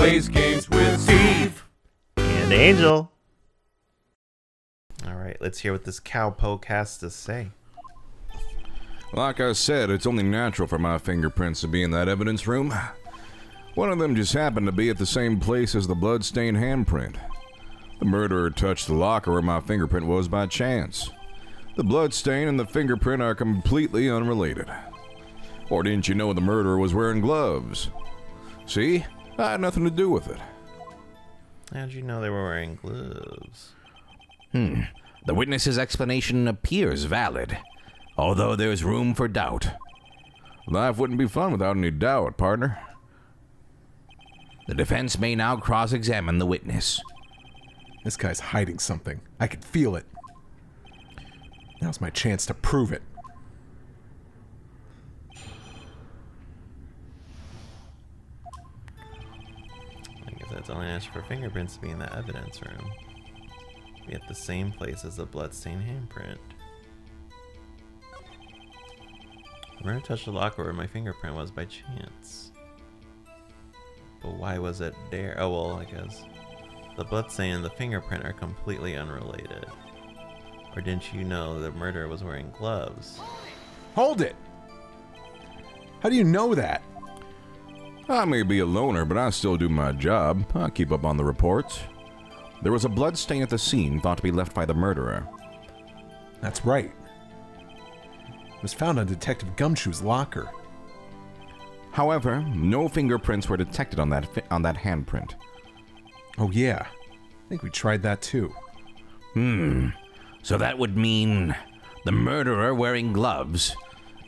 plays games with Steve and Angel. All right, let's hear what this cowpoke has to say. Like I said, it's only natural for my fingerprints to be in that evidence room. One of them just happened to be at the same place as the bloodstained handprint. The murderer touched the locker where my fingerprint was by chance. The bloodstain and the fingerprint are completely unrelated. Or didn't you know the murderer was wearing gloves? See? I had nothing to do with it. How'd you know they were wearing gloves? The witness's explanation appears valid, although there's room for doubt. Life wouldn't be fun without any doubt, partner. The defense may now cross-examine the witness. This guy's hiding something. I can feel it. Now's my chance to prove it. I guess that's only natural for fingerprints to be in the evidence room. Be at the same place as the bloodstained handprint. I'm gonna touch the locker where my fingerprint was by chance. But why was it there? Oh well, I guess the bloodstain and the fingerprint are completely unrelated. Or didn't you know the murderer was wearing gloves? Hold it! How do you know that? I may be a loner, but I still do my job. I keep up on the reports. There was a blood stain at the scene thought to be left by the murderer. That's right. It was found on Detective Gumshoe's locker. However, no fingerprints were detected on that handprint. Oh yeah, I think we tried that too. So that would mean the murderer wearing gloves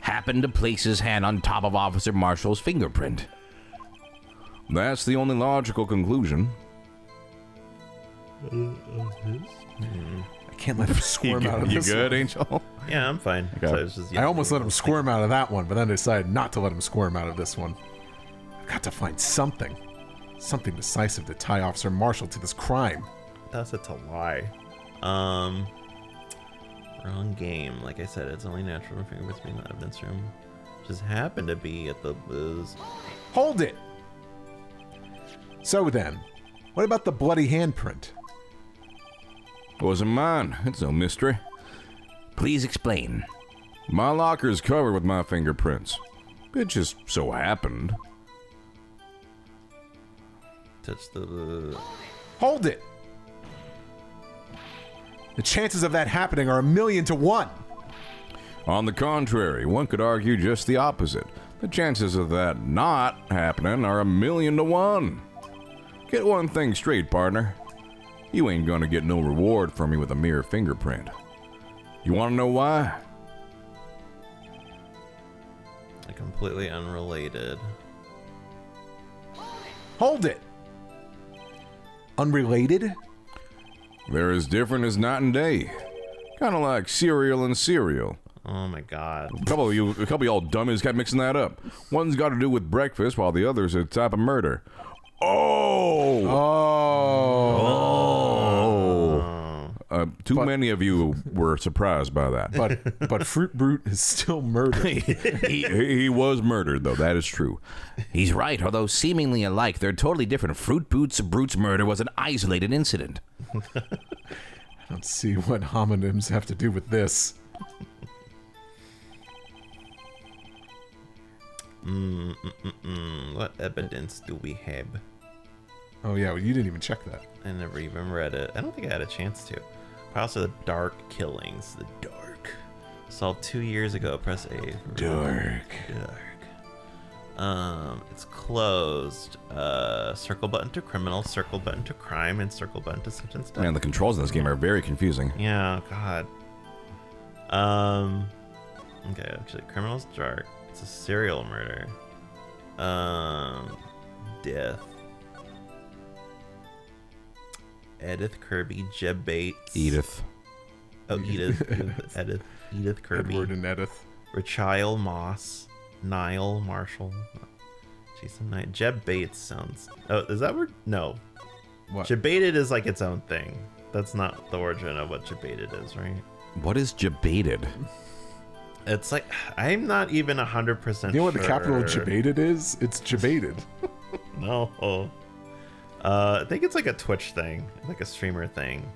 happened to place his hand on top of Officer Marshall's fingerprint. That's the only logical conclusion. I can't let him squirm out of You this good, one. Angel? Yeah, I'm fine. Okay. So it's just, I almost let him squirm out of that one, but then I decided not to let him squirm out of this one. I've got to find something. Something decisive to tie Officer Marshall to this crime. That's a lie. Wrong game. Like I said, it's only natural for fingerprints to be in the evidence room. Just happened to be at the booze. Hold it! So then, what about the bloody handprint? Wasn't mine. It's no mystery. Please explain. My locker's covered with my fingerprints. It just so happened. Touch the... Hold it! The chances of that happening are 1,000,000 to 1. On the contrary, one could argue just the opposite. The chances of that not happening are 1,000,000 to 1. Get one thing straight, partner. You ain't gonna get no reward from me with a mere fingerprint. You wanna know why? Completely unrelated. Hold it! Unrelated? They're as different as night and day. Kinda like cereal and cereal. Oh my god. A couple of y'all dummies got mixing that up. One's got to do with breakfast, while the other's a type of murder. Too many of you were surprised by that. But Fruit Brute is still murdered. He was murdered, though. That is true. He's right, although seemingly alike, they're totally different. Brute's murder was an isolated incident. I don't see what homonyms have to do with this. What evidence do we have? Oh yeah, well, you didn't even check that. I never even read it. I don't think I had a chance to. Also, the Dark killings. The Dark. Solved 2 years ago. Press A. Dark. It's closed. Circle button to criminal, circle button to crime, and circle button to such and stuff. Man, the controls in this game are very confusing. Yeah, God. Okay, actually, criminal's dark. It's a serial murder. Death. Edith Kirby, Jeb Bates. Edith. Oh, Edith. Edith Kirby. Edward and Edith. Rachiel Moss. Niall Marshall. Jason Knight. Jeb Bates sounds... Oh, is that word? No. What? Jebated is like its own thing. That's not the origin of what jebated is, right? What is jebated? It's like... I'm not even 100% sure. You know what the capital of jebated is? It's jebated. No. I think it's like a Twitch thing, like a streamer thing.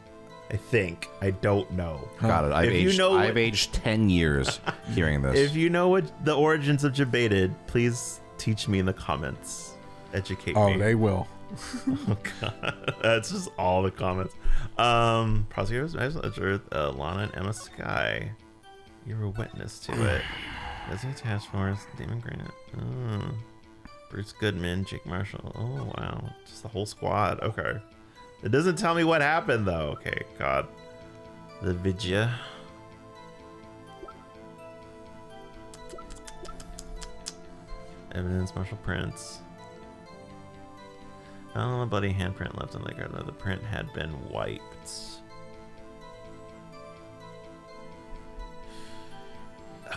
I think. I don't know. Got it. I've aged 10 years hearing this. If you know what the origins of Jebaited, please teach me in the comments. Educate me. Oh, they will. Oh god, that's just all the comments. Prosecutors, Lana and Emma Sky. You were a witness to it. Resident Task Force, Damon Granite. Bruce Goodman, Jake Marshall. Oh wow, just the whole squad. Okay, it doesn't tell me what happened though. Okay, God, the Vidya. Evidence, Marshall prints. Found a bloody handprint left on the guard. The print had been wiped.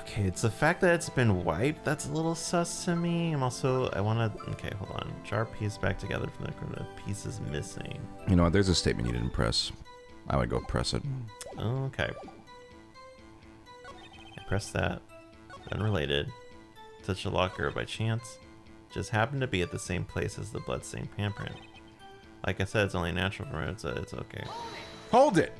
Okay, it's the fact that it's been wiped that's a little sus to me. I want to. Okay, hold on. Jar piece back together from the pieces missing. You know what? There's a statement you didn't press. I would go press it. Okay. I pressed that. Unrelated. Touch a locker by chance. Just happened to be at the same place as the bloodstained handprint. Like I said, it's only natural for it, so it's okay. Hold it!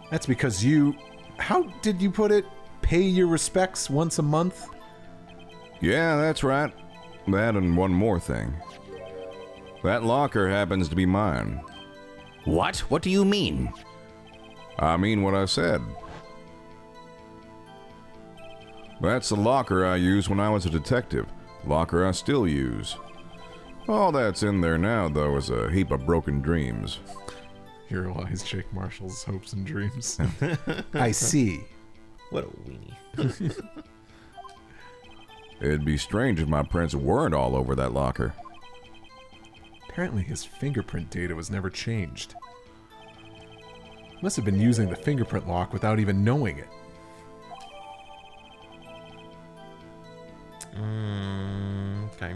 That's because you... How did you put it? Pay your respects once a month? Yeah, that's right. That and one more thing. That locker happens to be mine. What? What do you mean? I mean what I said. That's the locker I used when I was a detective. Locker I still use. All that's in there now, though, is a heap of broken dreams. Here lies Jake Marshall's hopes and dreams. I see. What a weenie. It'd be strange if my prints weren't all over that locker. Apparently his fingerprint data was never changed. Must have been using the fingerprint lock without even knowing it. Okay.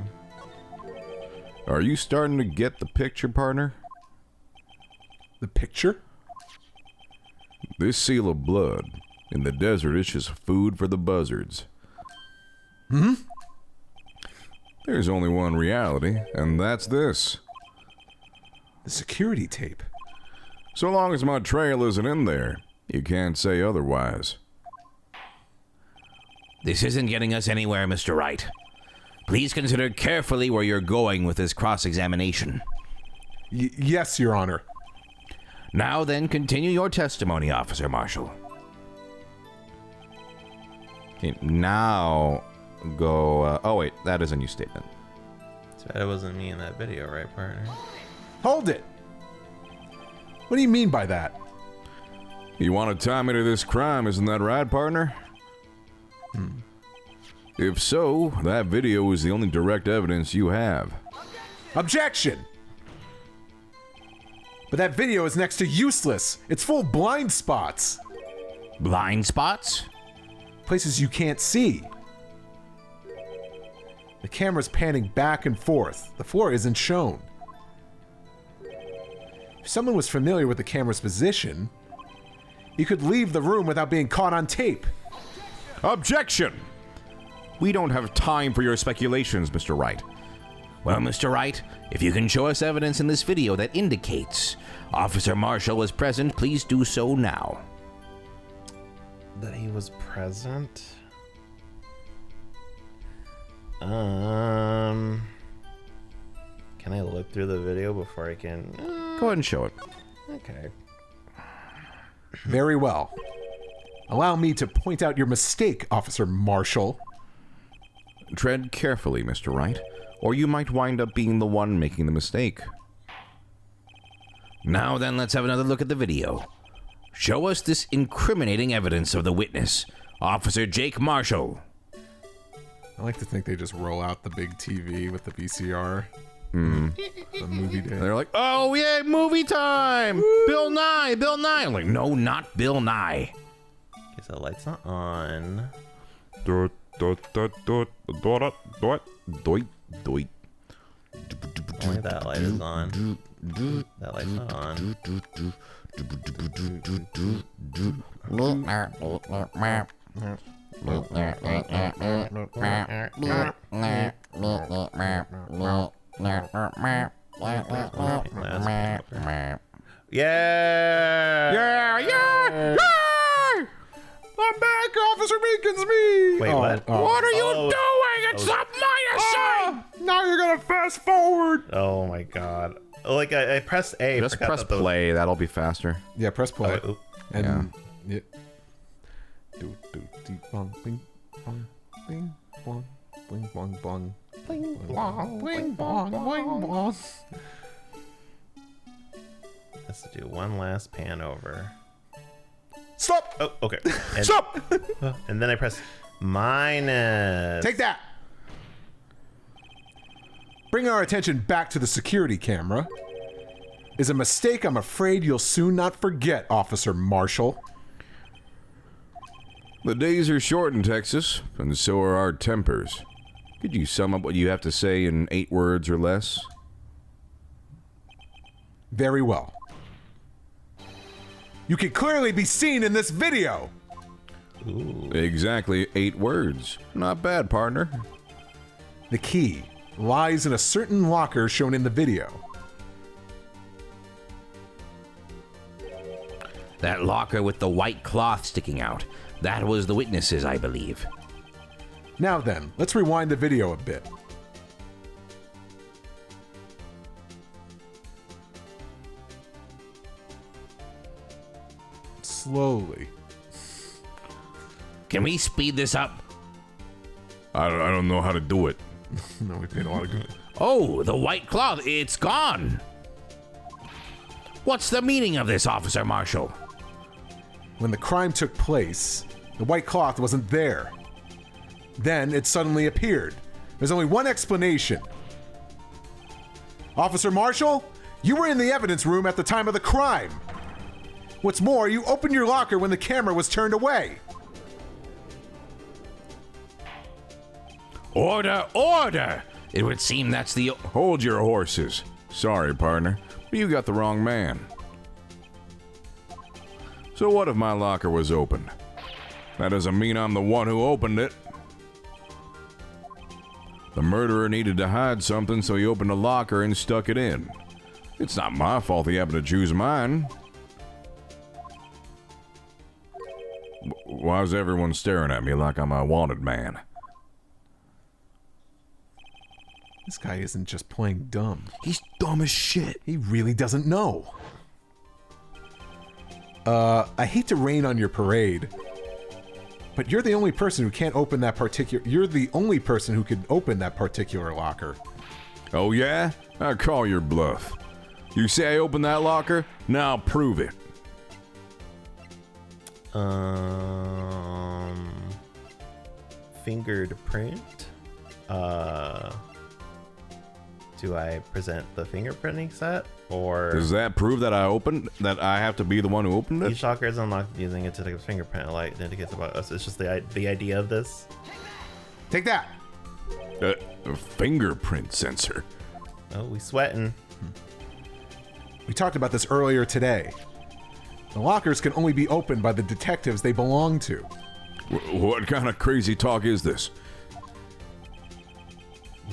Are you starting to get the picture, partner? The picture? This seal of blood in the desert is just food for the buzzards. There's only one reality, and that's this. The security tape. So long as my trail isn't in there, you can't say otherwise. This isn't getting us anywhere, Mr. Wright. Please consider carefully where you're going with this cross-examination. Yes, Your Honor. Now then, continue your testimony, Officer Marshall. Okay, now go... oh wait, that is a new statement. Too bad it wasn't me in that video, right, partner? Hold it! What do you mean by that? You want to tie me to this crime, isn't that right, partner? If so, that video is the only direct evidence you have. Objection! But that video is next to useless. It's full of blind spots. Blind spots? Places you can't see. The camera's panning back and forth. The floor isn't shown. If someone was familiar with the camera's position, you could leave the room without being caught on tape. Objection! We don't have time for your speculations, Mr. Wright. Well, Mr. Wright, if you can show us evidence in this video that indicates Officer Marshall was present, please do so now. That he was present? Can I look through the video before I can... Go ahead and show it. Okay. Very well. Allow me to point out your mistake, Officer Marshall. Tread carefully, Mr. Wright, or you might wind up being the one making the mistake. Now then, let's have another look at the video. Show us this incriminating evidence of the witness, Officer Jake Marshall. I like to think they just roll out the big TV with the VCR. The movie day. They're like, oh yeah, movie time! Woo! Bill Nye! I'm like, no, not Bill Nye. Okay, so the light's not on. Doit, doit. Only that light is on. That light's not on. Yeah. Yeah! I'm back, Officer Beacon's me! Wait, what? What are you doing? It's not my assignment! Now you're gonna fast forward! Oh my god. Like, I pressed A. Just forgot press that those- play. That'll be faster. Yeah, press play. Oh, And yeah. Do dee bong bing bong bing bong bing bong bong bing bong bing bong bing bong. Let's do one last pan over. Stop! Oh, okay. And, Stop! and then I press minus. Take that! Bring our attention back to the security camera. Is a mistake I'm afraid you'll soon not forget, Officer Marshall. The days are short in Texas, and so are our tempers. Could you sum up what you have to say in 8 words or less? Very well. You can clearly be seen in this video. Exactly 8 words. Not bad, partner. The key lies in a certain locker shown in the video. That locker with the white cloth sticking out. That was the witnesses, I believe. Now then, let's rewind the video a bit. Slowly. Can we speed this up? I don't know how to do it. No, we paid a lot of good. Oh, the white cloth, it's gone. What's the meaning of this, Officer Marshall? When the crime took place, the white cloth wasn't there. Then it suddenly appeared. There's only one explanation. Officer Marshall, you were in the evidence room at the time of the crime. What's more, you opened your locker when the camera was turned away. Order, order! It would seem that's the... Hold your horses. Sorry, partner, but you got the wrong man. So what if my locker was open? That doesn't mean I'm the one who opened it. The murderer needed to hide something, so he opened a locker and stuck it in. It's not my fault he happened to choose mine. Why's everyone staring at me like I'm a wanted man? This guy isn't just playing dumb. He's dumb as shit. He really doesn't know. I hate to rain on your parade, but you're the only person who can't open that particular... You're the only person who can open that particular locker. Oh yeah? I call your bluff. You say I opened that locker? Now prove it. Fingered print. Do I present the fingerprinting set, or Does that prove that that I have to be the one who opened it? each locker is unlocked using a detective's fingerprint? A light that indicates about us. It's just the idea of this. Take that! A fingerprint sensor. Oh, we sweating. We talked about this earlier today. The lockers can only be opened by the detectives they belong to. What kind of crazy talk is this?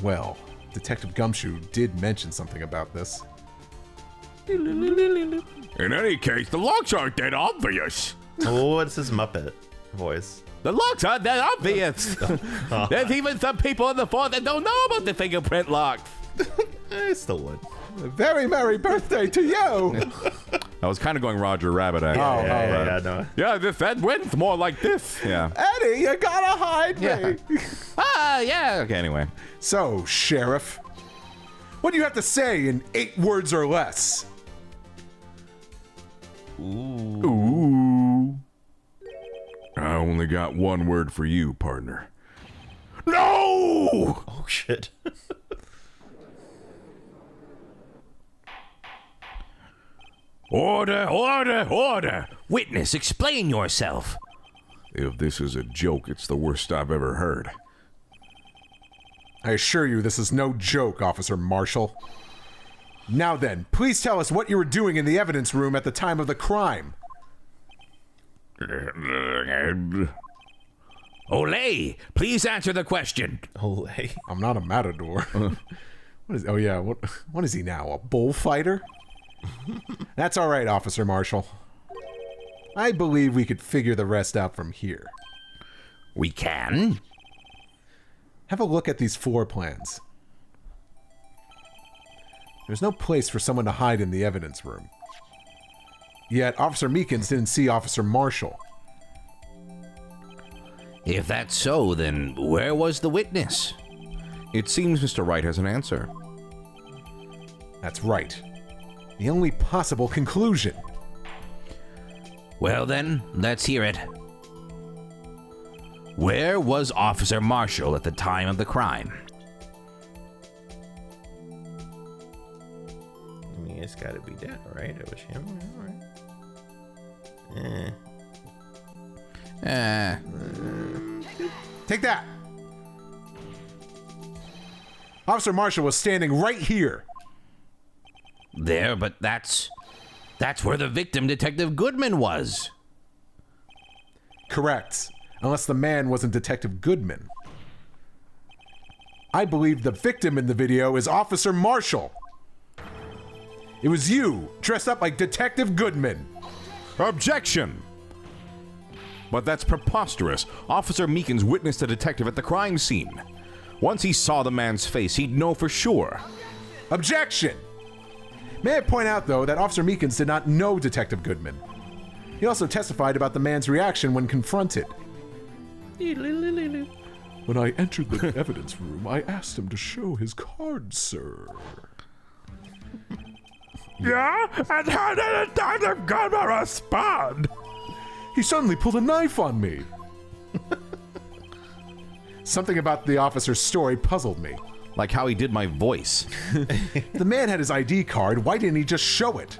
Well, Detective Gumshoe did mention something about this. In any case, the locks aren't that obvious. Oh, what's his Muppet voice? The locks aren't that obvious. There's even some people in the fort that don't know about the fingerprint locks. I still would. A very merry birthday to you! I was kind of going Roger Rabbit, actually. No. Yeah, that went more like this. Yeah. Eddie, you gotta hide me! Ah, yeah. Okay, anyway. So, Sheriff, what do you have to say in 8 words or less? Ooh. I only got one word for you, partner. No! Oh shit. Order, order, order. Witness, explain yourself. If this is a joke, it's the worst I've ever heard. I assure you this is no joke, Officer Marshall. Now then, please tell us what you were doing in the evidence room at the time of the crime. Olay, please answer the question. Olay. I'm not a matador. What is he now? A bullfighter? That's all right, Officer Marshall. I believe we could figure the rest out from here. We can? Have a look at these floor plans. There's no place for someone to hide in the evidence room. Yet Officer Meekins didn't see Officer Marshall. If that's so, then where was the witness? It seems Mr. Wright has an answer. That's right. The only possible conclusion. Well then, let's hear it. Where was Officer Marshall at the time of the crime? I mean, it's gotta be that, right? It was him, right? Take that! Officer Marshall was standing right here. There, but that's where the victim, Detective Goodman, was. Correct. Unless the man wasn't Detective Goodman. I believe the victim in the video is Officer Marshall. It was you, dressed up like Detective Goodman. Objection! But that's preposterous. Officer Meekins witnessed a detective at the crime scene. Once he saw the man's face, he'd know for sure. Objection! May I point out, though, that Officer Meekins did not know Detective Goodman. He also testified about the man's reaction when confronted. When I entered the evidence room, I asked him to show his card, sir. Yeah? And how did Detective Goodman respond? He suddenly pulled a knife on me. Something about the officer's story puzzled me. Like how he did my voice. The man had his ID card. Why didn't he just show it?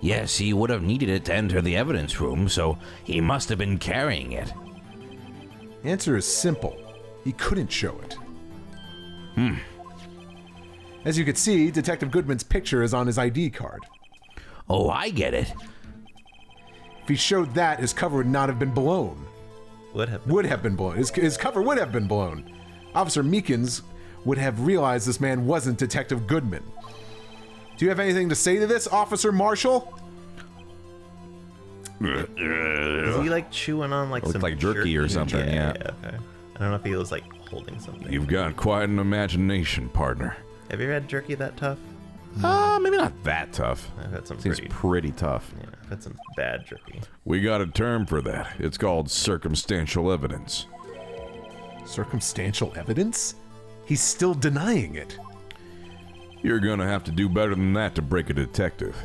Yes, he would have needed it to enter the evidence room, so he must have been carrying it. The answer is simple. He couldn't show it. As you can see, Detective Goodman's picture is on his ID card. Oh, I get it. If he showed that, his cover would not have been blown. Would have been blown. His cover would have been blown. Officer Meekins would have realized this man wasn't Detective Goodman. Do you have anything to say to this, Officer Marshall? Is he like chewing on like some like jerky or something, yeah. Okay. I don't know if he was like holding something. You've got quite an imagination, partner. Have you ever had jerky that tough? Maybe not that tough. I've had some Seems pretty tough. Yeah, I've had some bad jerky. We got a term for that. It's called circumstantial evidence. Circumstantial evidence? He's still denying it. You're gonna have to do better than that to break a detective.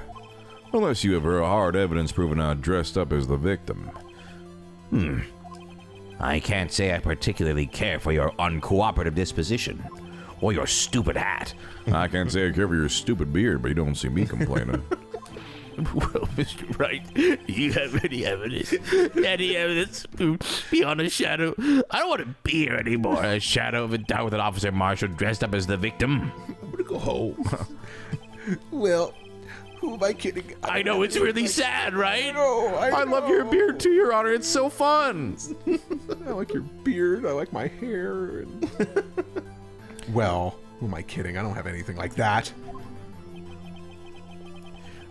Unless you have hard evidence proving I dressed up as the victim. I can't say I particularly care for your uncooperative disposition. Or your stupid hat. I can't say I care for your stupid beard, but you don't see me complaining. Well, Mr. Wright, do you have any evidence? Any evidence beyond a shadow? I don't want to be here anymore. A shadow of a doubt with an Officer Marshall dressed up as the victim. I'm gonna go home. Well, who am I kidding? I know it's really sad, right? I love your beard too, Your Honor. It's so fun. I like your beard. I like my hair. And... Well, who am I kidding? I don't have anything like that.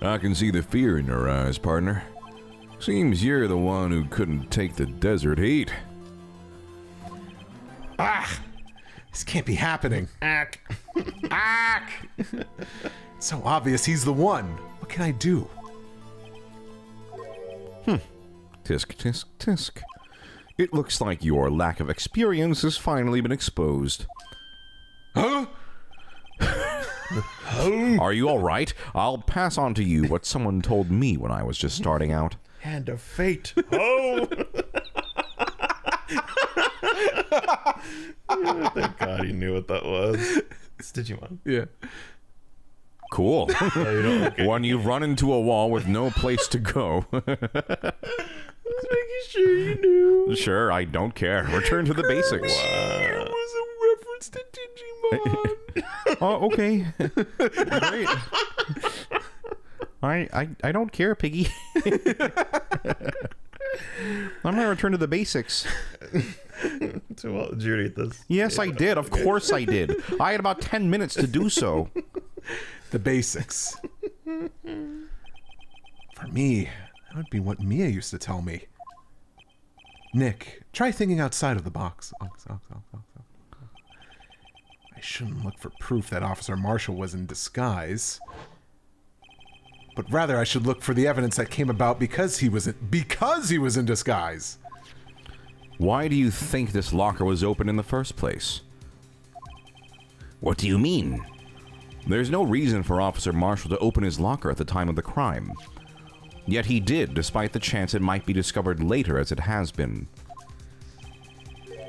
I can see the fear in your eyes, partner. Seems you're the one who couldn't take the desert heat. Ah! This can't be happening. Ack! Ack! It's so obvious he's the one. What can I do? Tisk, tisk, tisk. It looks like your lack of experience has finally been exposed. Huh? Are you all right? I'll pass on to you what someone told me when I was just starting out. Hand of fate. Thank God he knew what that was. It's Digimon. Yeah. Cool. When you run into a wall with no place to go. Just making sure you knew. Sure, I don't care. Return to the basics. It was a reference to Digimon. Oh, okay. Great. I don't care, Piggy. I'm gonna return to the basics. to Judy this. Yes, I did. Of course I did. I had about 10 minutes to do so. The basics. For me, that would be what Mia used to tell me. Nick, try thinking outside of the box. I shouldn't look for proof that Officer Marshall was in disguise. But rather, I should look for the evidence that came about because he was in disguise. Why do you think this locker was open in the first place? What do you mean? There's no reason for Officer Marshall to open his locker at the time of the crime. Yet he did, despite the chance it might be discovered later as it has been.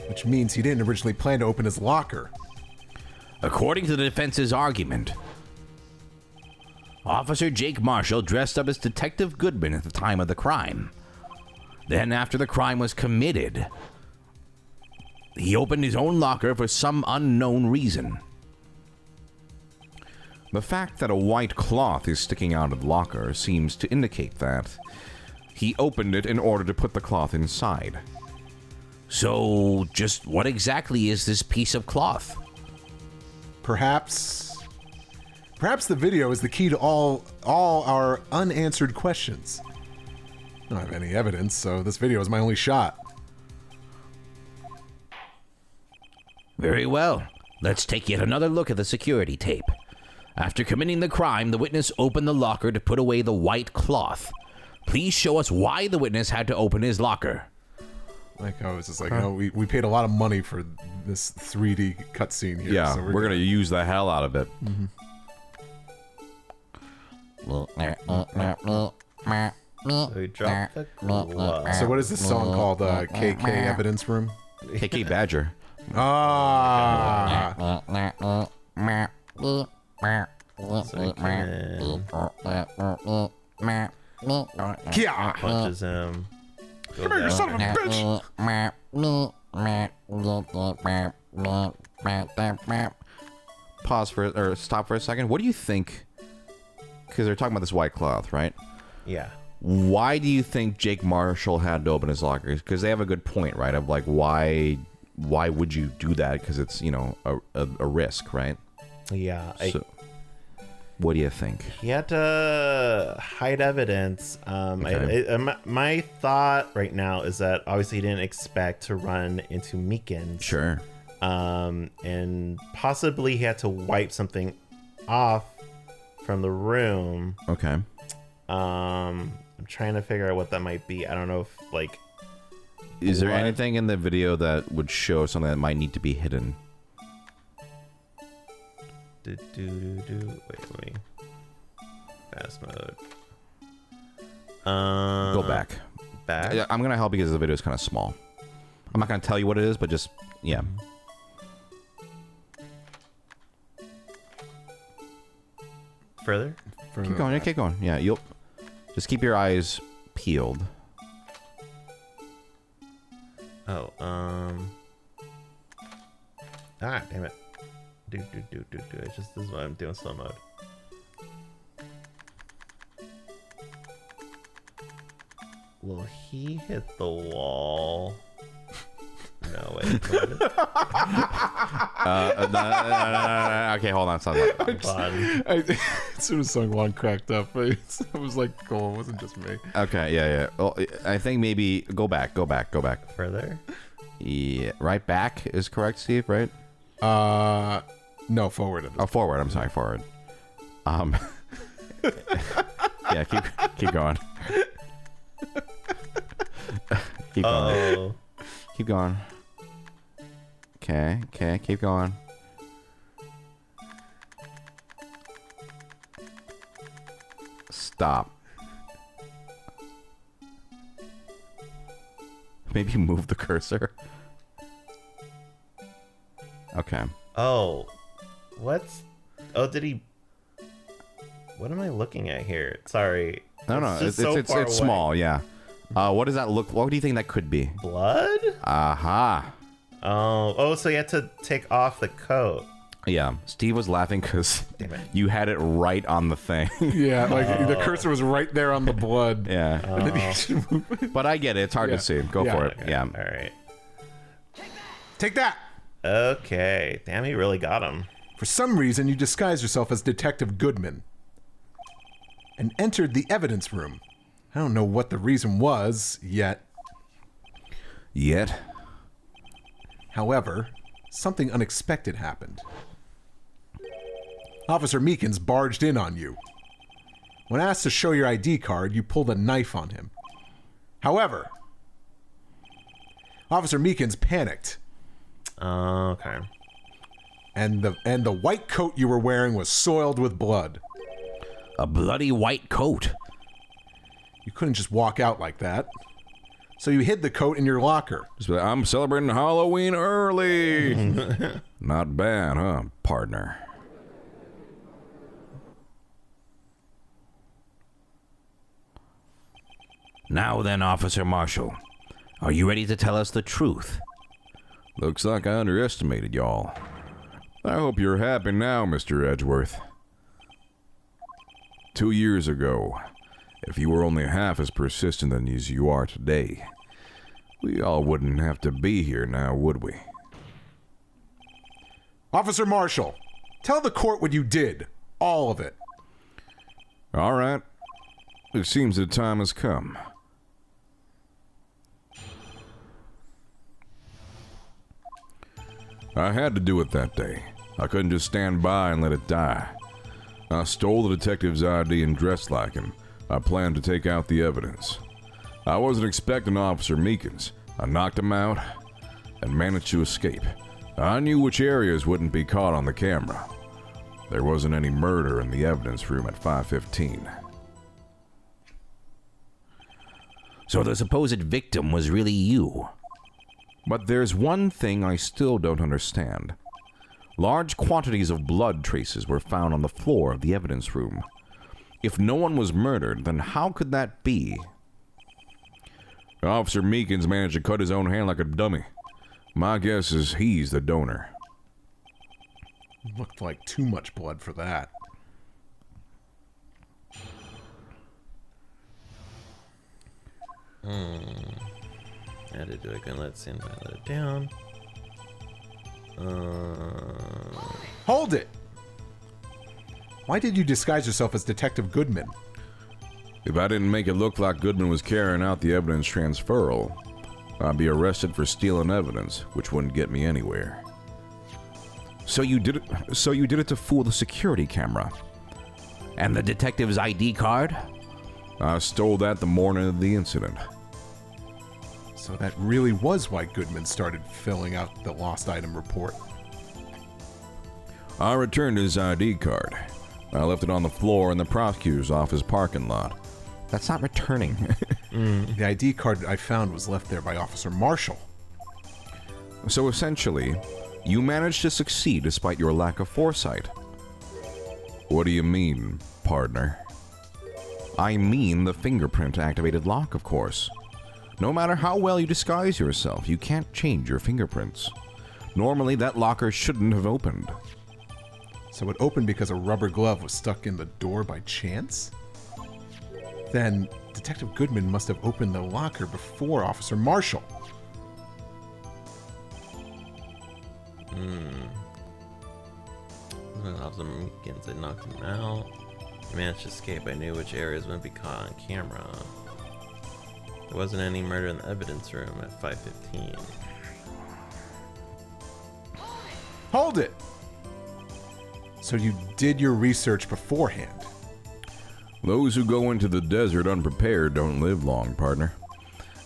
Which means he didn't originally plan to open his locker. According to the defense's argument, Officer Jake Marshall dressed up as Detective Goodman at the time of the crime. Then, after the crime was committed, he opened his own locker for some unknown reason. The fact that a white cloth is sticking out of the locker seems to indicate that he opened it in order to put the cloth inside. So, just what exactly is this piece of cloth? Perhaps the video is the key to all our unanswered questions. I don't have any evidence, so this video is my only shot. Very well. Let's take yet another look at the security tape. After committing the crime, the witness opened the locker to put away the white cloth. Please show us why the witness had to open his locker. Like, I was just like, we paid a lot of money for this 3D cutscene here. Yeah, so we're going to use the hell out of it. Mm-hmm. So he dropped the glove. So what is this song called? KK Evidence Room? KK Badger. Ah! So he came in, Yeah! punches him. Come here, you son of a bitch! Pause for, or stop for a second. What do you think? Because they're talking about this white cloth, right? Yeah. Why do you think Jake Marshall had to open his locker? Because they have a good point, right? Of like, why would you do that? Because it's, you know, a risk, right? Yeah. So, what do you think? He had to hide evidence. Okay. My thought right now is that obviously he didn't expect to run into Meekins. Sure. And possibly he had to wipe something off from the room. Okay. I'm trying to figure out what that might be. I don't know if, like... Is there blood. anything in the video that would show something that might need to be hidden? Wait, let me... Fast mode. Go back. Back? I'm going to help because the video is kind of small. I'm not going to tell you what it is, but just, yeah. Further? Keep going, yeah, keep going. Yeah, you'll... Just keep your eyes peeled. Oh, Ah, damn it. It's just, this is what I'm doing slow mode. Will he hit the wall? No, wait. No. Okay, hold on. Stop. Hold on. As soon as SungWon cracked up, I was like, oh, it wasn't just me. Okay, yeah. Well, I think maybe go back. Further? Yeah, right back is correct, Steve, right? No, forward. Oh, forward. I'm sorry, forward. Yeah, keep going. Keep going. Oh. Keep going. Okay, keep going. Stop. Maybe move the cursor. Okay. Oh. What's... Oh, did he... What am I looking at here? Sorry. No, just so it's far away. small, yeah. What does that look... What do you think that could be? Blood? Aha. Oh, so you had to take off the coat. Yeah, Steve was laughing because Damn it. you had it right on the thing. Yeah, like the cursor was right there on the blood. Yeah. And then you should move it. But I get it. It's hard Yeah. to see. Go Yeah. for it. Okay, Yeah. All right. Take that! Okay. Damn, he really got him. For some reason, you disguised yourself as Detective Goodman and entered the evidence room. I don't know what the reason was yet. Yet? However, something unexpected happened. Officer Meekins barged in on you. When asked to show your ID card, you pulled a knife on him. However, Officer Meekins panicked. Okay. And the white coat you were wearing was soiled with blood. A bloody white coat. You couldn't just walk out like that. So you hid the coat in your locker. I'm celebrating Halloween early. Not bad, huh, partner? Now then, Officer Marshall, are you ready to tell us the truth? Looks like I underestimated y'all. I hope you're happy now, Mr. Edgeworth. 2 years ago, if you were only half as persistent as you are today, we all wouldn't have to be here now, would we? Officer Marshall, tell the court what you did. All of it. All right. It seems the time has come. I had to do it that day. I couldn't just stand by and let it die. I stole the detective's ID and dressed like him. I planned to take out the evidence. I wasn't expecting Officer Meekins. I knocked him out and managed to escape. I knew which areas wouldn't be caught on the camera. There wasn't any murder in the evidence room at 5:15. So the supposed victim was really you. But there's one thing I still don't understand. Large quantities of blood traces were found on the floor of the evidence room. If no one was murdered, then how could that be? Officer Meekins managed to cut his own hand like a dummy. My guess is he's the donor. Looked like too much blood for that. I had to do it again. Let's see if I let it down. Hold it! Why did you disguise yourself as Detective Goodman? If I didn't make it look like Goodman was carrying out the evidence transferal, I'd be arrested for stealing evidence, which wouldn't get me anywhere. So you did it to fool the security camera. And the detective's ID card? I stole that the morning of the incident. So that really was why Goodman started filling out the lost item report. I returned his ID card. I left it on the floor in the prosecutor's office parking lot. That's not returning. The ID card I found was left there by Officer Marshall. So essentially, you managed to succeed despite your lack of foresight. What do you mean, partner? I mean the fingerprint-activated lock, of course. No matter how well you disguise yourself, you can't change your fingerprints. Normally, that locker shouldn't have opened. So it opened because a rubber glove was stuck in the door by chance? Then Detective Goodman must have opened the locker before Officer Marshall. Officer Meekins had knocked him out. He managed to escape. I knew which areas wouldn't be caught on camera. There wasn't any murder in the evidence room at 5:15. Hold it! So you did your research beforehand? Those who go into the desert unprepared don't live long, partner.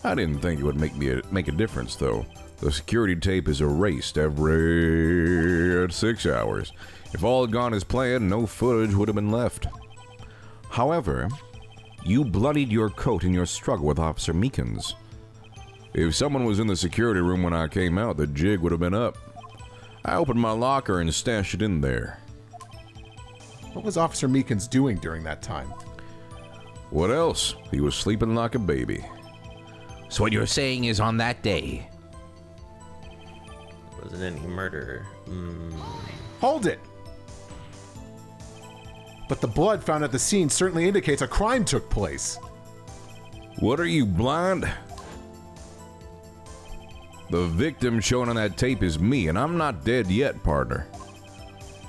I didn't think it would make a difference, though. The security tape is erased every 6 hours. If all had gone as planned, no footage would have been left. However, you bloodied your coat in your struggle with Officer Meekins. If someone was in the security room when I came out, the jig would have been up. I opened my locker and stashed it in there. What was Officer Meekins doing during that time? What else? He was sleeping like a baby. So what you're saying is on that day, There wasn't any murder. Hold it! But the blood found at the scene certainly indicates a crime took place. What are you, blind? The victim shown on that tape is me, and I'm not dead yet, partner.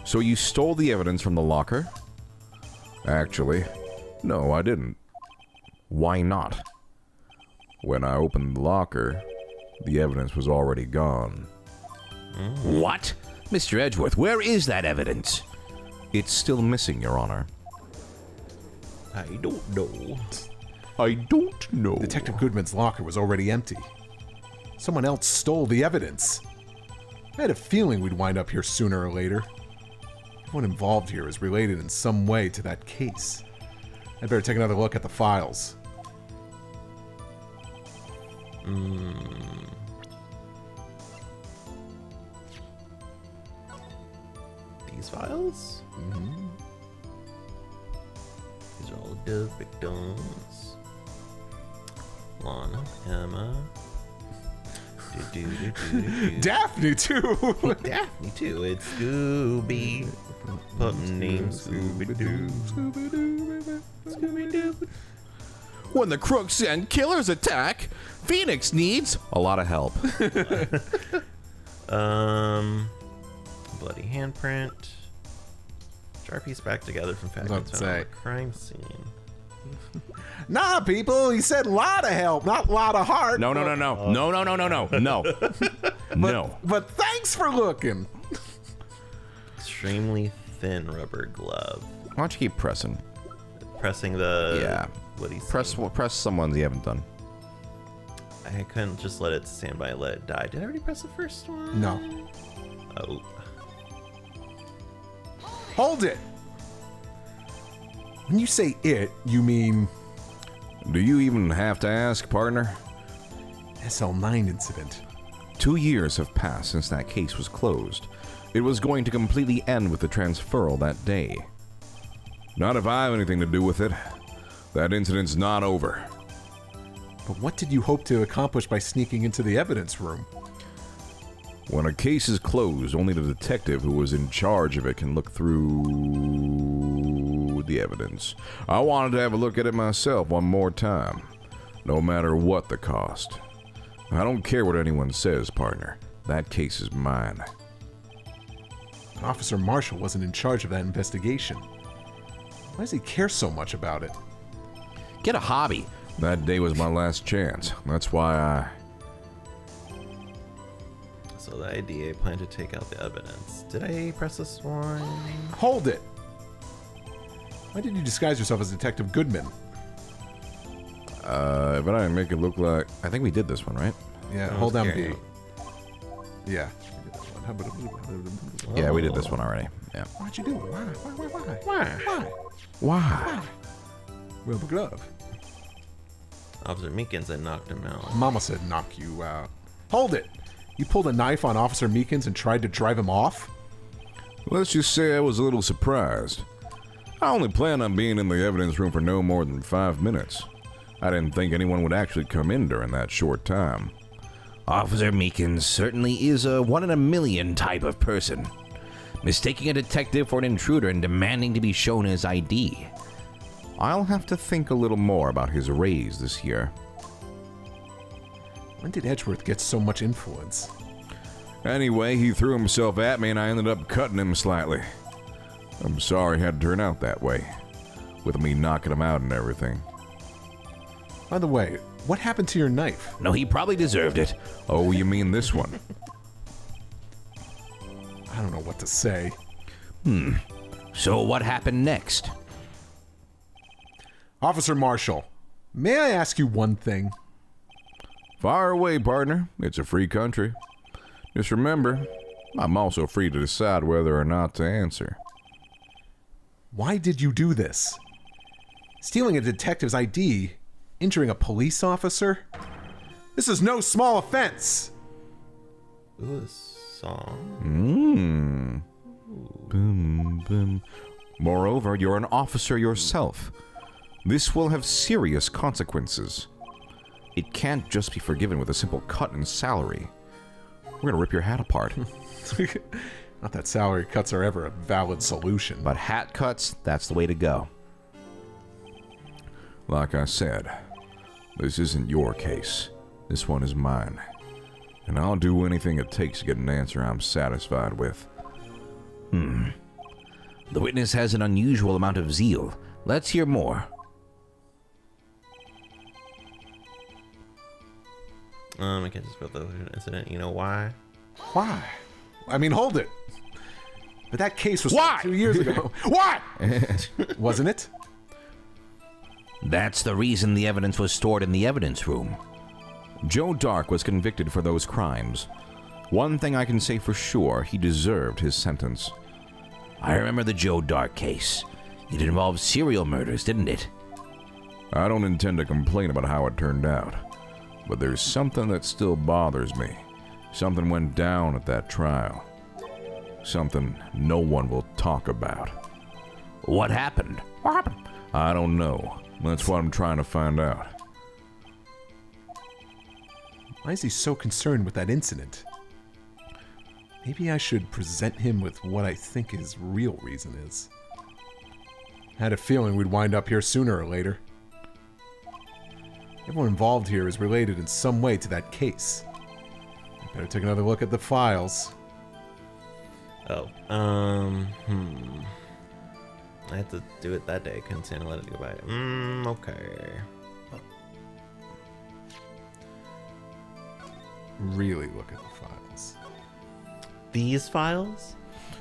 So you stole the evidence from the locker? Actually, no, I didn't. Why not? When I opened the locker, the evidence was already gone. What? Mr. Edgeworth, where is that evidence? It's still missing, Your Honor. I don't know. I don't know. Detective Goodman's locker was already empty. Someone else stole the evidence. I had a feeling we'd wind up here sooner or later. Everyone involved here is related in some way to that case. I'd better take another look at the files. These files? Mm-hmm. These are all the victims. Lana, Emma. Daphne, too! Daphne, too. It's Scooby. Puppy named Scooby-Doo. Scooby-Doo. When the crooks and killers attack, Phoenix needs a lot of help. Bloody handprint. Jar piece back together from fragments Let's found on say. the crime scene. Nah, people, he said lot of help, not lot of heart. No. But thanks for looking. Extremely thin rubber glove. Why don't you keep pressing? Pressing the... Yeah. What he's Press some ones you haven't done. I couldn't just let it stand by and let it die. Did I already press the first one? No. Oh. Hold it. When you say it, you mean Do you even have to ask, partner? SL9 incident. 2 years have passed since that case was closed. It was going to completely end with the transferal that day. Not if I have anything to do with it. That incident's not over. But what did you hope to accomplish by sneaking into the evidence room? When a case is closed, only the detective who was in charge of it can look through the evidence. I wanted to have a look at it myself one more time, no matter what the cost. I don't care what anyone says, partner. That case is mine. But Officer Marshall wasn't in charge of that investigation. Why does he care so much about it? Get a hobby. That day was my last chance. That's why So the IDA planned to take out the evidence. Did I press this one? Hold it! Why did you disguise yourself as Detective Goodman? if I didn't make it look like... I think we did this one, right? Yeah, I hold was down B. carrying Yeah. Yeah, we did this one already. Yeah. Why'd you do it? Why? Why? Why? Rubber glove. Officer Meekins had knocked him out. Mama said knock you out. Hold it! You pulled a knife on Officer Meekins and tried to drive him off? Let's just say I was a little surprised. I only planned on being in the evidence room for no more than 5 minutes. I didn't think anyone would actually come in during that short time. Officer Meekins certainly is a one-in-a-million type of person. Mistaking a detective for an intruder and demanding to be shown his ID. I'll have to think a little more about his raise this year. When did Edgeworth get so much influence? Anyway, he threw himself at me and I ended up cutting him slightly. I'm sorry it had to turn out that way, with me knocking him out and everything. By the way, what happened to your knife? No, he probably deserved it. Oh, you mean this one? I don't know what to say. So what happened next? Officer Marshall, may I ask you one thing? Fire away, partner. It's a free country. Just remember, I'm also free to decide whether or not to answer. Why did you do this? Stealing a detective's ID, injuring a police officer? This is no small offense! Ooh, this song. Boom, boom. Moreover, you're an officer yourself. This will have serious consequences. It can't just be forgiven with a simple cut in salary. We're gonna rip your hat apart. Not that salary cuts are ever a valid solution. But hat cuts, that's the way to go. Like I said, this isn't your case. This one is mine. And I'll do anything it takes to get an answer I'm satisfied with. The witness has an unusual amount of zeal. Let's hear more. I can't just put the incident. You know why? Why? I mean, hold it. But that case was Why? 2 years ago. Why? Wasn't it? That's the reason the evidence was stored in the evidence room. Joe Dark was convicted for those crimes. One thing I can say for sure, he deserved his sentence. I remember the Joe Dark case. It involved serial murders, didn't it? I don't intend to complain about how it turned out, but there's something that still bothers me. Something went down at that trial. Something no one will talk about. What happened? What happened? I don't know. That's what I'm trying to find out. Why is he so concerned with that incident? Maybe I should present him with what I think his real reason is. Had a feeling we'd wind up here sooner or later. Everyone involved here is related in some way to that case. Better take another look at the files. Oh, I had to do it that day. Couldn't stand to let it go by. Okay. Really look at the files. These files?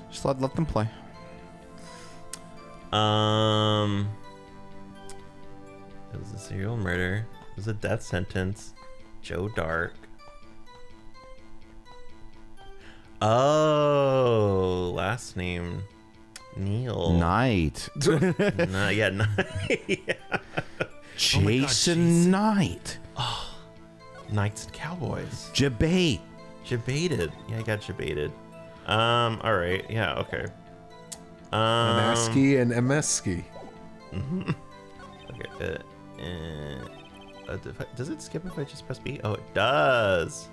Just let them play. It was a serial murder. It was a death sentence. Joe Dark. Oh, last name Neil. Knight. No, yeah, no, yeah. Jason Knight. Knights and Cowboys. Jabate. Jabated. Yeah, I got jabated. All right. Yeah. Okay. Amaski and Emeski. Okay. Does it skip if I just press B? Oh, it does.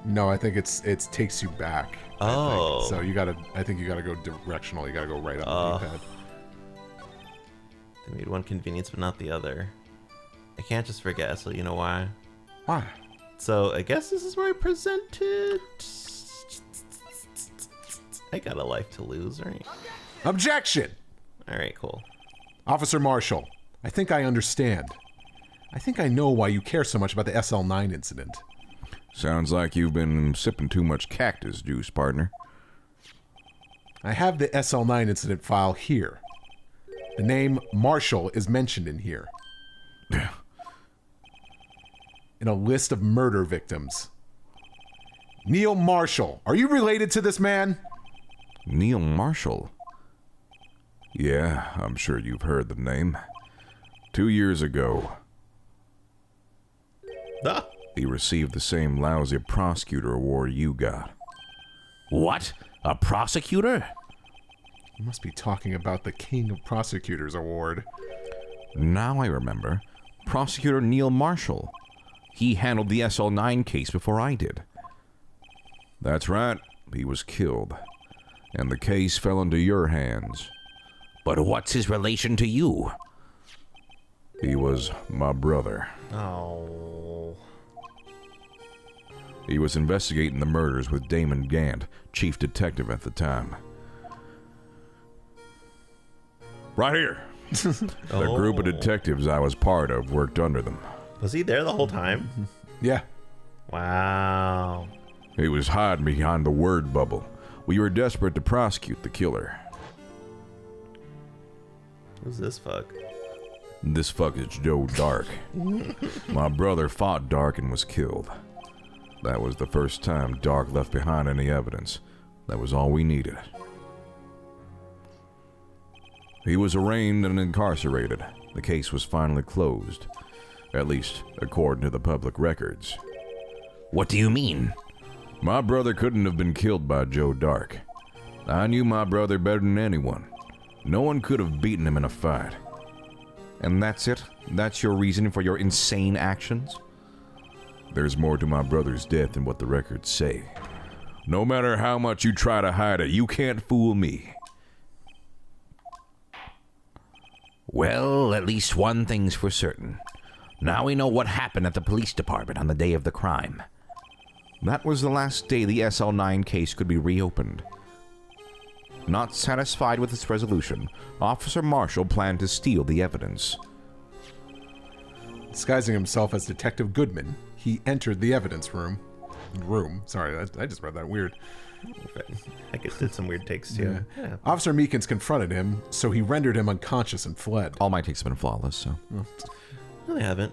No, I think it takes you back. Oh. So I think you gotta go directional. You gotta go right on the D-pad. They made one convenience, but not the other. I can't just forget, so you know why? Why? So I guess this is where I presented. I got a life to lose, right? Objection! All right, cool. Officer Marshall, I think I understand. I think I know why you care so much about the SL9 incident. Sounds like you've been sipping too much cactus juice, partner. I have the SL9 incident file here. The name Marshall is mentioned in here. In a list of murder victims. Neil Marshall. Are you related to this man? Neil Marshall? Yeah, I'm sure you've heard the name. 2 years ago, Ah. he received the same lousy prosecutor award you got. What? A prosecutor? You must be talking about the King of Prosecutors Award. Now I remember. Prosecutor Neil Marshall. He handled the SL9 case before I did. That's right. He was killed. And the case fell into your hands. But what's his relation to you? He was my brother. Oh. He was investigating the murders with Damon Gant, chief detective at the time. Right here. The group of detectives I was part of worked under them. Was he there the whole time? Yeah. Wow. He was hiding behind the word bubble. We were desperate to prosecute the killer. Who's this fuck? This fuck is Joe Dark. My brother fought Dark and was killed. That was the first time Dark left behind any evidence. That was all we needed. He was arraigned and incarcerated. The case was finally closed. At least, according to the public records. What do you mean? My brother couldn't have been killed by Joe Dark. I knew my brother better than anyone. No one could have beaten him in a fight. And that's it? That's your reason for your insane actions? There's more to my brother's death than what the records say. No matter how much you try to hide it, you can't fool me. Well, at least one thing's for certain. Now we know what happened at the police department on the day of the crime. That was the last day the SL9 case could be reopened. Not satisfied with its resolution, Officer Marshall planned to steal the evidence. Disguising himself as Detective Goodman, he entered the evidence room. Sorry, I just read that weird. I guess did some weird takes too. Yeah. Officer Meekins confronted him, so he rendered him unconscious and fled. All my takes have been flawless, so... No, they haven't.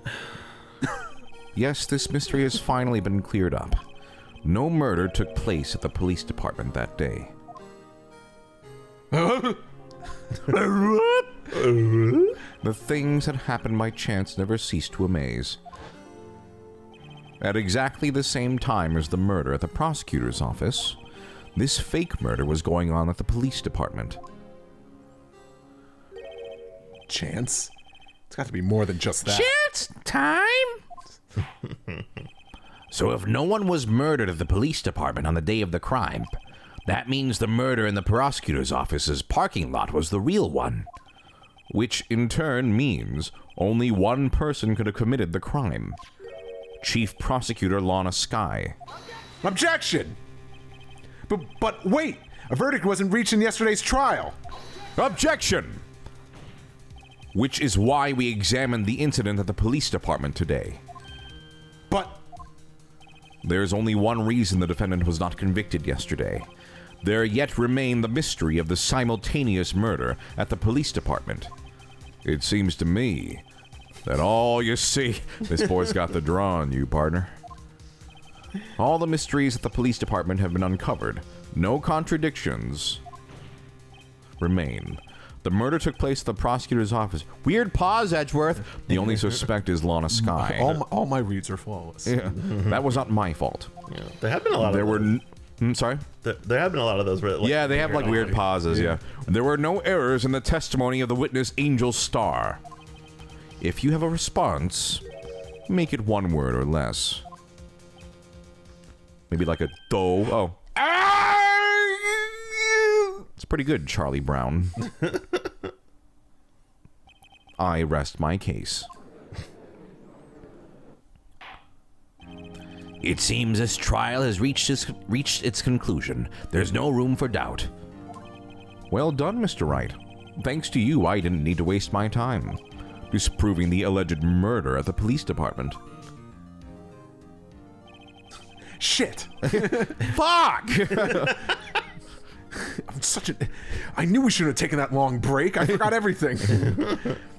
Yes, this mystery has finally been cleared up. No murder took place at the police department that day. The things that happened by chance never ceased to amaze. At exactly the same time as the murder at the prosecutor's office, this fake murder was going on at the police department. Chance? It's got to be more than just that. Chance time? So if no one was murdered at the police department on the day of the crime, that means the murder in the prosecutor's office's parking lot was the real one. Which in turn means only one person could have committed the crime. Chief Prosecutor Lana Skye. Objection! But wait! A verdict wasn't reached in yesterday's trial! Objection! Which is why we examined the incident at the police department today. But... There's only one reason the defendant was not convicted yesterday. There yet remained the mystery of the simultaneous murder at the police department. It seems to me that all you see... This boy's got the draw on you, partner. All the mysteries at the police department have been uncovered. No contradictions remain. The murder took place at the prosecutor's office. Weird pause, Edgeworth. The only suspect is Lana Skye. All my reads are flawless. Yeah, that was not my fault. Yeah. There have been a lot There of were... those. Sorry? There have been a lot of those. Where, Yeah, they have like weird pauses, yeah. There were no errors in the testimony of the witness Angel Starr. If you have a response, make it one word or less. Maybe like a doe. Oh. It's pretty good, Charlie Brown. I rest my case. It seems this trial has reached its conclusion. There's no room for doubt. Well done, Mr. Wright. Thanks to you, I didn't need to waste my time disproving the alleged murder at the police department. Shit! Fuck! I'm such a... I knew we shouldn't have taken that long break. I forgot everything.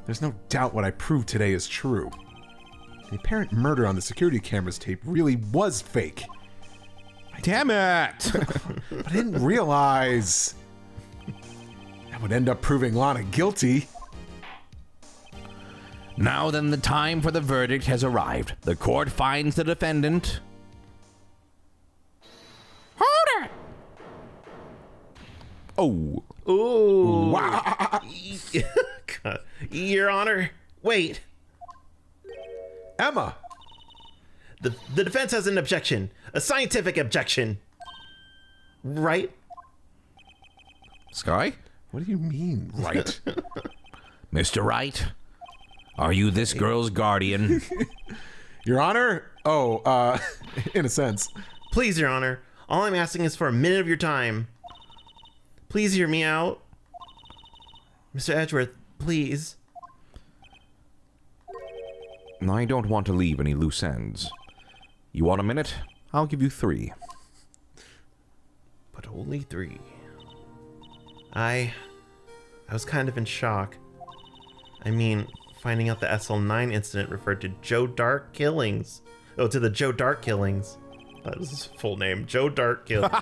There's no doubt what I proved today is true. The apparent murder on the security camera's tape really was fake. Damn it! But I didn't realize that would end up proving Lana guilty. Now then, the time for the verdict has arrived. The court finds the defendant... Hold it! Oh. Ooh. Wow. Your Honor, wait. Emma! The defense has an objection. A scientific objection. Right? Skye? What do you mean, right? Mr. Wright, are you this girl's guardian? Your Honor? Oh, in a sense. Please, Your Honor. All I'm asking is for a minute of your time. Please hear me out. Mr. Edgeworth, please. I don't want to leave any loose ends. You want a minute? I'll give you 3. But only 3. I was kind of in shock. I mean, finding out the SL9 incident referred to Joe Dark killings. Oh, to the Joe Dark killings. That was his full name, Joe Dark killings.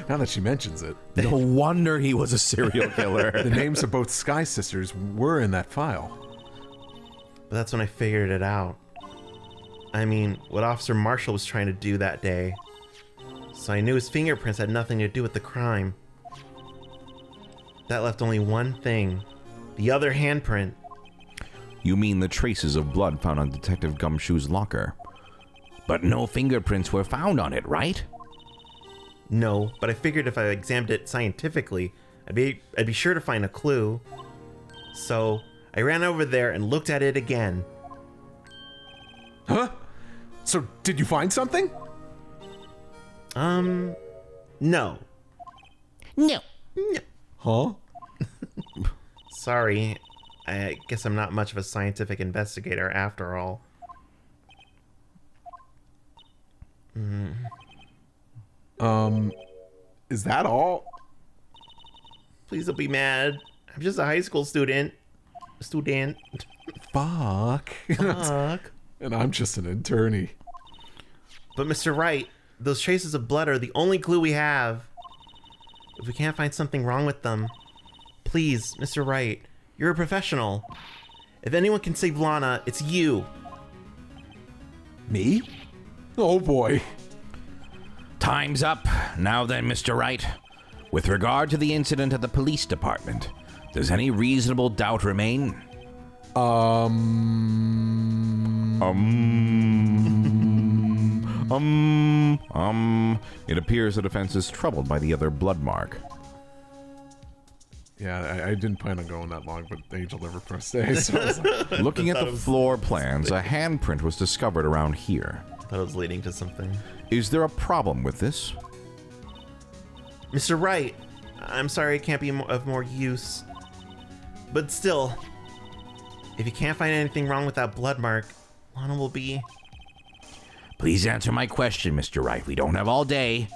Now that she mentions it. No wonder he was a serial killer. The names of both Sky sisters were in that file. But that's when I figured it out. I mean, what Officer Marshall was trying to do that day. So I knew his fingerprints had nothing to do with the crime. That left only one thing. The other handprint. You mean the traces of blood found on Detective Gumshoe's locker? But no fingerprints were found on it, right? No, but I figured if I examined it scientifically, I'd be sure to find a clue. So I ran over there and looked at it again. Huh? So, did you find something? No. No. Huh? Sorry. I guess I'm not much of a scientific investigator after all. Is that all? Please don't be mad. I'm just a high school student. Fuck. Fuck. And I'm just an attorney. But Mr. Wright, those traces of blood are the only clue we have. If we can't find something wrong with them, please, Mr. Wright, you're a professional. If anyone can save Lana, it's you. Me? Oh boy. Time's up. Now then, Mr. Wright. With regard to the incident at the police department, does any reasonable doubt remain? It appears the defense is troubled by the other blood mark. Yeah, I didn't plan on going that long, but Angel never pressed A, so I was like, Looking at the floor plans, a handprint was discovered around here. That was leading to something. Is there a problem with this? Mr. Wright, I'm sorry it can't be of more use. But still, if you can't find anything wrong with that blood mark, Lana will be... Please answer my question, Mr. Wright. We don't have all day.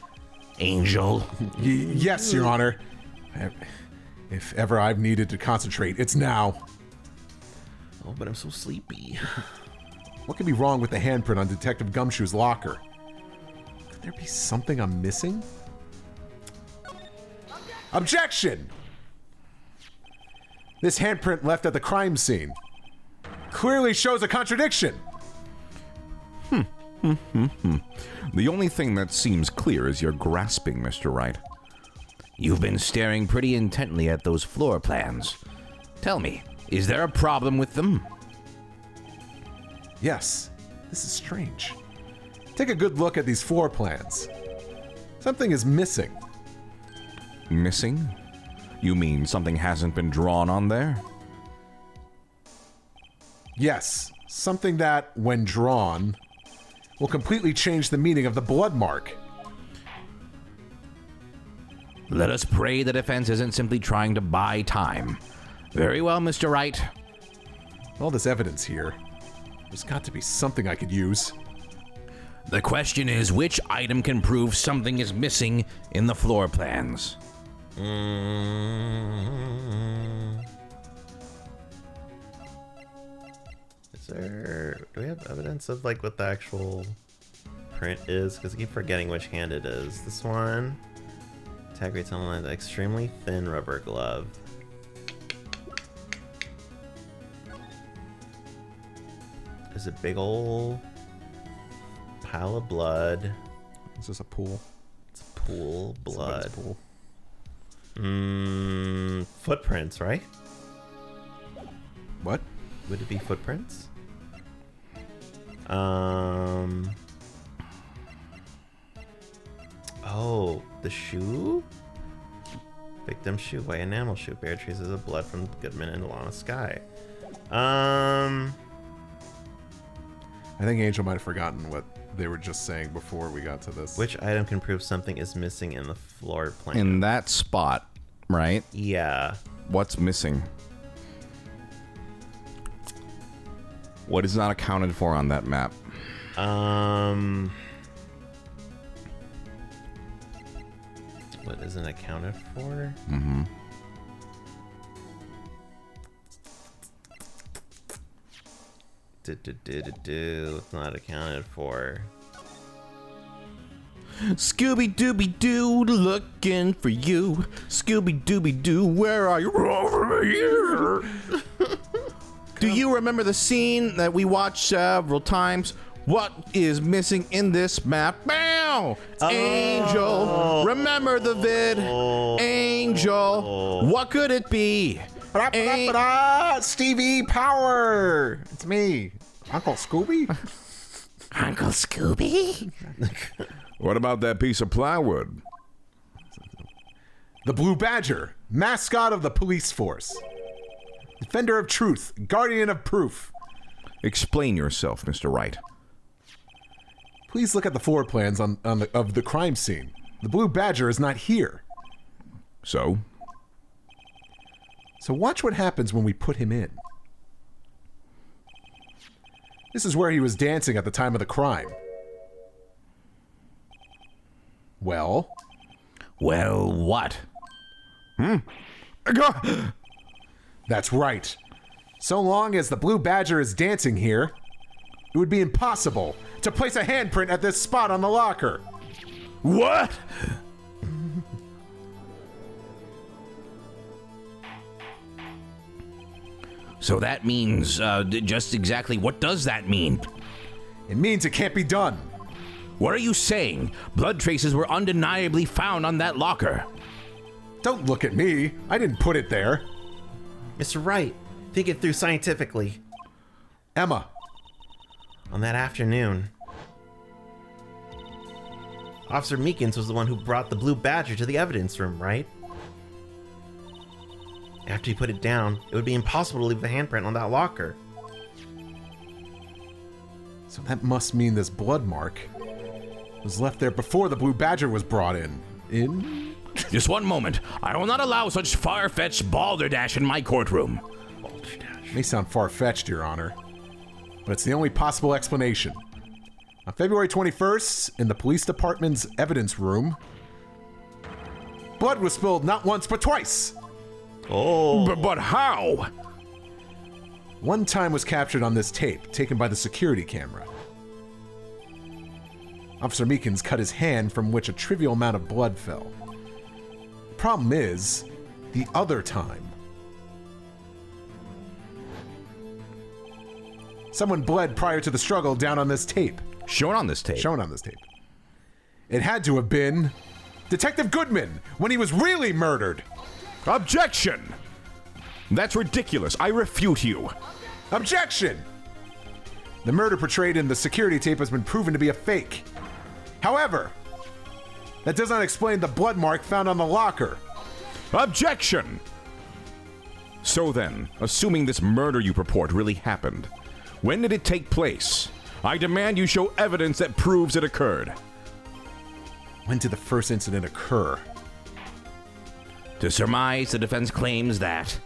Angel. yes, Your Honor. If ever I've needed to concentrate, it's now. Oh, but I'm so sleepy. What could be wrong with the handprint on Detective Gumshoe's locker? Could there be something I'm missing? Objection! This handprint left at the crime scene clearly shows a contradiction. The only thing that seems clear is your grasping, Mr. Wright. You've been staring pretty intently at those floor plans. Tell me, is there a problem with them? Yes, this is strange. Take a good look at these floor plans. Something is missing. Missing? You mean something hasn't been drawn on there? Yes, something that, when drawn, will completely change the meaning of the blood mark. Let us pray the defense isn't simply trying to buy time. Very well, Mr. Wright. All this evidence here, there's got to be something I could use. The question is, which item can prove something is missing in the floor plans? Do we have evidence of like what the actual print is? Because I keep forgetting which hand it is. This one. Tag rates online. Extremely thin rubber glove. There's a big old pile of blood. Is this a pool? It's a pool. Blood. Pool. Footprints, right? What? Would it be footprints? Oh, the shoe? Victim shoe, white enamel shoe, bear traces of blood from Goodman and Lana Sky. I think Angel might have forgotten what they were just saying before we got to this. Which item can prove something is missing in the floor plan? In that spot, right? Yeah. What's missing? What is not accounted for on that map? What isn't accounted for? Mm-hmm. It's not accounted for. Scooby-Dooby-Doo, looking for you. Scooby-Dooby-Doo, where are you? Over here. Do you remember the scene that we watched several times? What is missing in this map? Bow! Angel, remember the vid? Angel, what could it be? Stevie Power! It's me, Uncle Scooby. Uncle Scooby? What about that piece of plywood? The Blue Badger, mascot of the police force. Defender of truth, guardian of proof. Explain yourself, Mr. Wright. Please look at the floor plans of the crime scene. The Blue Badger is not here. So? So watch what happens when we put him in. This is where he was dancing at the time of the crime. Well? Well, what? That's right. So long as the Blue Badger is dancing here, it would be impossible to place a handprint at this spot on the locker. What? So that means, just exactly what does that mean? It means it can't be done. What are you saying? Blood traces were undeniably found on that locker. Don't look at me. I didn't put it there. Mr. Wright, think it through scientifically. Emma. On that afternoon, Officer Meekins was the one who brought the Blue Badger to the evidence room, right? After he put it down, it would be impossible to leave the handprint on that locker. So that must mean this blood mark was left there before the Blue Badger was brought in. Just one moment. I will not allow such far-fetched balderdash in my courtroom. May sound far-fetched, Your Honor, but it's the only possible explanation. On February 21st, in the police department's evidence room, blood was spilled not once but twice. Oh. But how? One time was captured on this tape, taken by the security camera. Officer Meekins cut his hand, from which a trivial amount of blood fell. The problem is, the other time. Someone bled prior to the struggle down on this tape. Shown on this tape. Shown on this tape. It had to have been Detective Goodman when he was really murdered. Objection! That's ridiculous. I refute you. Objection! The murder portrayed in the security tape has been proven to be a fake. However, that does not explain the blood mark found on the locker. Objection! So then, assuming this murder you purport really happened, when did it take place? I demand you show evidence that proves it occurred. When did the first incident occur? To surmise, the defense claims that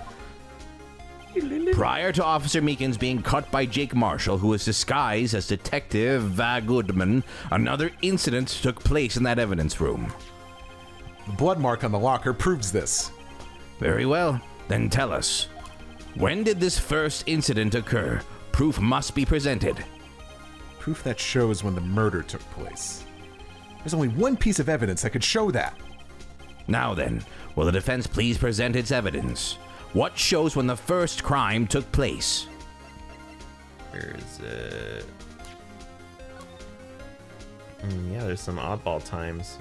prior to Officer Meekins being cut by Jake Marshall, who was disguised as Detective Goodman, another incident took place in that evidence room. The blood mark on the locker proves this. Very well. Then tell us, when did this first incident occur? Proof must be presented. Proof that shows when the murder took place. There's only one piece of evidence that could show that. Now then, will the defense please present its evidence? What shows when the first crime took place? Where is it? Yeah, there's some oddball times.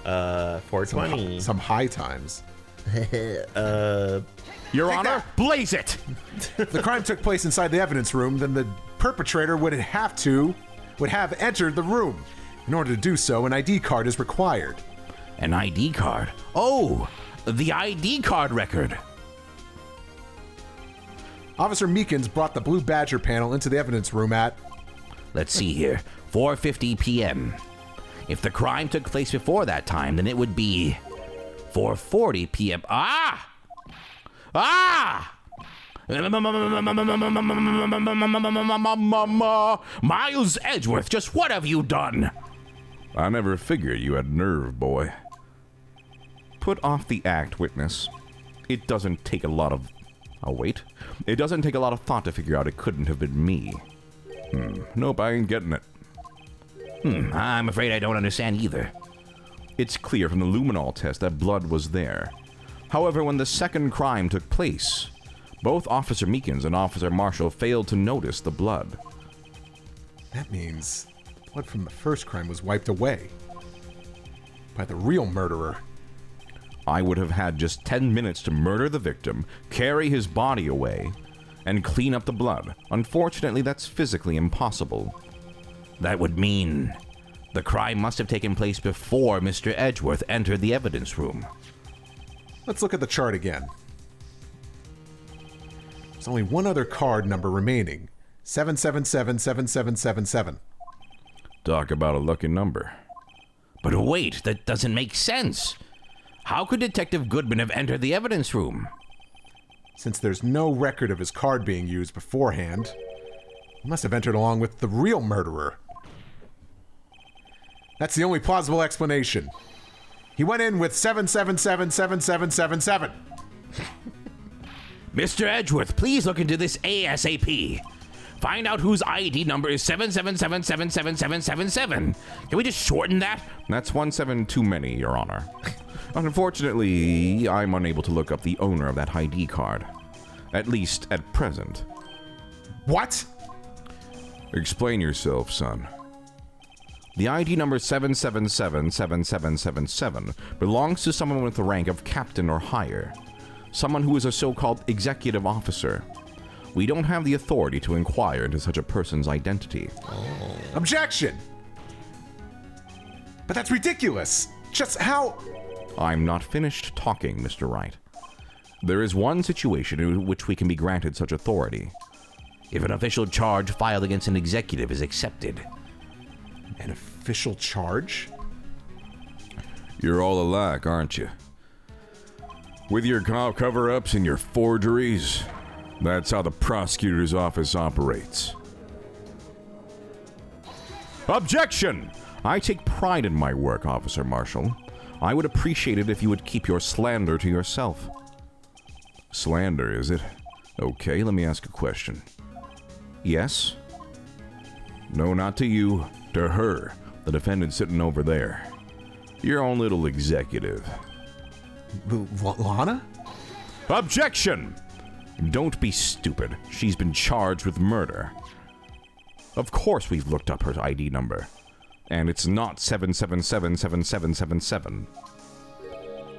420. Some high times. Your Honor, blaze it! If the crime took place inside the evidence room, then the perpetrator would have entered the room. In order to do so, an ID card is required. An ID card? Oh, the ID card record. Officer Meekins brought the Blue Badger panel into the evidence room at... Let's see here, 4:50 p.m. If the crime took place before that time, then it would be 4:40 p.m. Miles Edgeworth, just what have you done? I never figured you had nerve, boy. Put off the act, witness. It doesn't take a lot of... Oh, wait. It doesn't take a lot of thought to figure out it couldn't have been me. Nope, I ain't getting it. I'm afraid I don't understand either. It's clear from the luminol test that blood was there. However, when the second crime took place, both Officer Meekins and Officer Marshall failed to notice the blood. That means the blood from the first crime was wiped away by the real murderer. I would have had just 10 minutes to murder the victim, carry his body away, and clean up the blood. Unfortunately, that's physically impossible. That would mean the crime must have taken place before Mr. Edgeworth entered the evidence room. Let's look at the chart again. There's only one other card number remaining. 7777777. Talk about a lucky number. But wait, that doesn't make sense. How could Detective Goodman have entered the evidence room? Since there's no record of his card being used beforehand, he must have entered along with the real murderer. That's the only plausible explanation. He went in with 7777777. Mr. Edgeworth, please look into this ASAP. Find out whose ID number is 777777777. Can we just shorten that? That's 17 too many, Your Honor. Unfortunately, I'm unable to look up the owner of that ID card. At least at present. What? Explain yourself, son. The ID number 7777777 belongs to someone with the rank of captain or higher. Someone who is a so-called executive officer. We don't have the authority to inquire into such a person's identity. Objection! But that's ridiculous. Just how... I'm not finished talking, Mr. Wright. There is one situation in which we can be granted such authority. If an official charge filed against an executive is accepted. An official charge? You're all alike, aren't you? With your cover-ups and your forgeries, that's how the prosecutor's office operates. Objection! I take pride in my work, Officer Marshall. I would appreciate it if you would keep your slander to yourself. Slander, is it? Okay, let me ask a question. Yes? No, not to you. To her, the defendant sitting over there. Your own little executive. Lana? Objection! Don't be stupid. She's been charged with murder. Of course we've looked up her ID number. And it's not 7777777.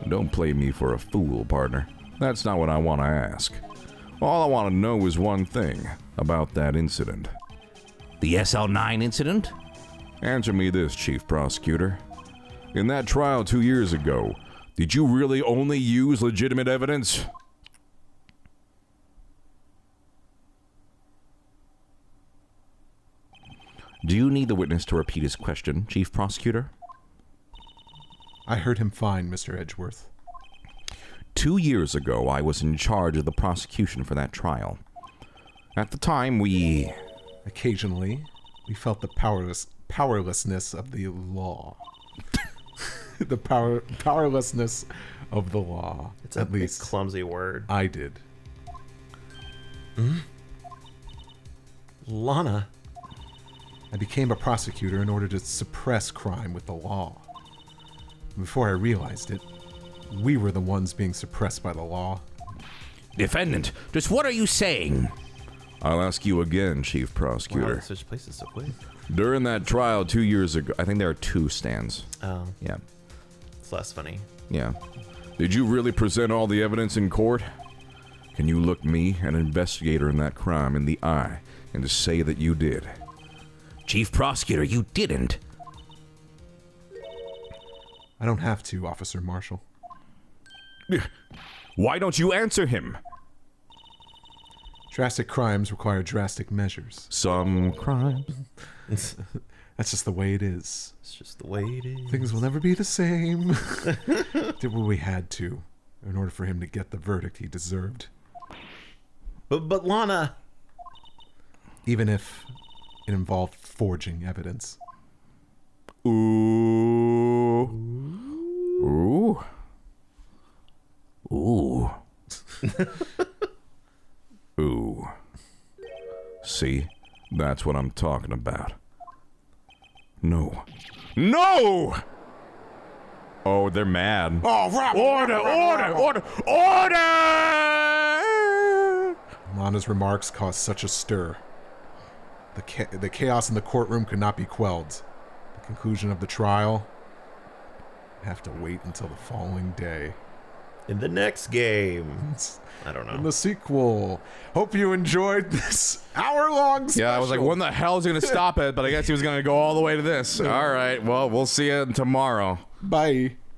Don't play me for a fool, partner. That's not what I want to ask. All I want to know is one thing about that incident. The SL9 incident? Answer me this, Chief Prosecutor. In that trial 2 years ago, did you really only use legitimate evidence? Do you need the witness to repeat his question, Chief Prosecutor? I heard him fine, Mr. Edgeworth. 2 years ago, I was in charge of the prosecution for that trial. At the time, we... Occasionally, we felt the powerlessness of the law. The powerlessness of the law. It's at a least clumsy word. I did. Lana. I became a prosecutor in order to suppress crime with the law. Before I realized it, we were the ones being suppressed by the law. Defendant, just what are you saying? I'll ask you again, Chief Wow, Prosecutor. they switched places so quick. During that trial 2 years ago, I think there are two stands. Oh, Yeah, it's less funny. yeah. Did you really present all the evidence in court? Can you look me, an investigator in that crime, in the eye and say that you did? Chief Prosecutor, you didn't. I don't have to, Officer Marshall. Why don't you answer him? Drastic crimes require drastic measures. Some crimes. That's just the way it is. It's just the way it is. Things will never be the same. Did what we had to in order for him to get the verdict he deserved. But Lana. Even if it involved forging evidence. Ooh. Ooh. Ooh. Ooh. See? That's what I'm talking about. No. No! Oh, they're mad. Oh, Order! Lana's remarks caused such a stir. The chaos in the courtroom could not be quelled. The conclusion of the trial would have to wait until the following day. In the next game. I don't In know. the sequel. Hope you enjoyed this hour-long special. Yeah, I was like, when the hell is he going to stop it? But I guess he was going to go all the way to this. All right, well, we'll see you tomorrow. Bye.